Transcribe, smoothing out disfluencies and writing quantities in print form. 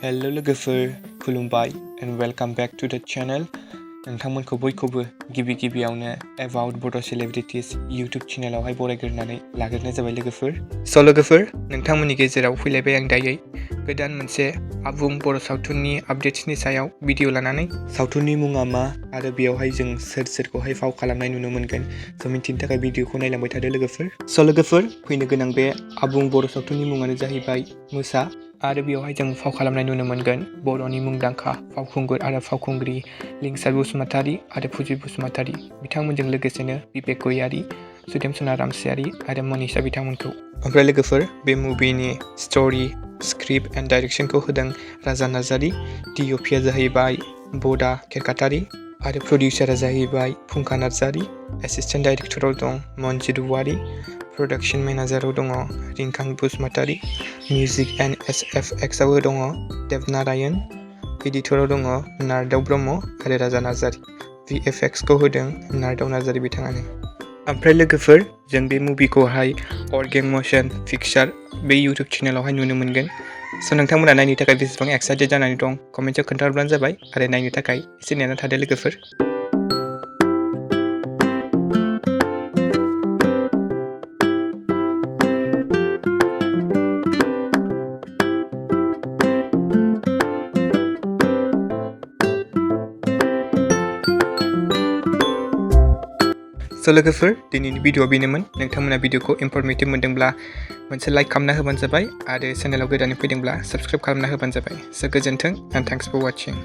Hello लोगोफोर खुलुमबाय and welcome back to the channel. नोंथांमोनखौ बयखौबो गिबियावनो About Bodo Celebrities YouTube चेनेलावहाय बरायग्रोनानै लाग्रोनाय जाबाय लोगोफोर। स' लोगोफोर नोंथांमोननि गेजेराव फैलायबाय आं दायै गोदान मोनसे आबुं बर' सावथुननि आपडेट्सनि सायाव भिडिअ लानानै सावथुननि मुङा मा आरो बेयावहाय जों सोरखौहाय फाव खालामनाय नुनो मोनगोन स' मिन्थिनो थाखाय भिडिअखौ नायलांबाय थादो लोगोफोर। स' लोगोफोर फैनो गोनां बे आबुं बर' सावथुननि मुङानो जाहैबाय Mwsa आरो बेयावहाय जों फाव खालामनाय नुनो मोनगोन बर'नि मुंदांखा फावखुंगुर आरो फावखुंग्रि लिंसार बसुमतारी आरो फुजि बसुमतारी बिथांमोनजों लोगोसेनो बिबेक गयारी, सुदेम सना मानिशा आरो मनीषा बिथांमोनखौ। ओमफ्राय लोगोफोर बे मुभिनि स्ट'री, स्क्रिप्ट एन्ड डाइरेक्शनखौ होदों राजा नार्जारी, डिअपिआ जाहैबाय बडा केरकाटारी आरो प्रडिउसारा जाहैबाय फुंखा नार्जारी। एसिस्टेन्ट डाइरेक्टराव दं मनजित औवारी, प्रडाक्शन मेनेजाराव दङ रिंखां बसुमतारी, मिउजिक एन्ड SFX आव दङ देबनारायण, एडिटराव दङ नारदाव ब्रह्म आरो राजा नार्जारी। VFX खौ होदों नारदाव नार्जारी बिथाङानो। ओमफ्राय लोगोफोर जों बे मुभिखौहाय अर्गें मशन पिक्चार बे इउटुब चेनेलावहाय नुनो मोनगोन। स' नोंथांमोना नायनो थाखाय बेसेबां एक्साइटेड जानानै दं कमेन्टआव खोन्थाहरब्लानो जाबाय आरो नायनो थाखाय एसे नेना थादो लोगोफोर। स' लोगोफोर दिनैनि भिडिअआ बेनोमोन। नोंथांमोना भिडिअखौ इनफरमेटिभ मोनदोंब्ला मोनसे लाइक खालामना होबानो जाबाय आरो चेनेलाव गोदानै फैदोंब्ला साबस्क्राइब खालामना होबानो जाबाय। स' गोजोन्थों एन्ड थेंक्स फर वाचिं।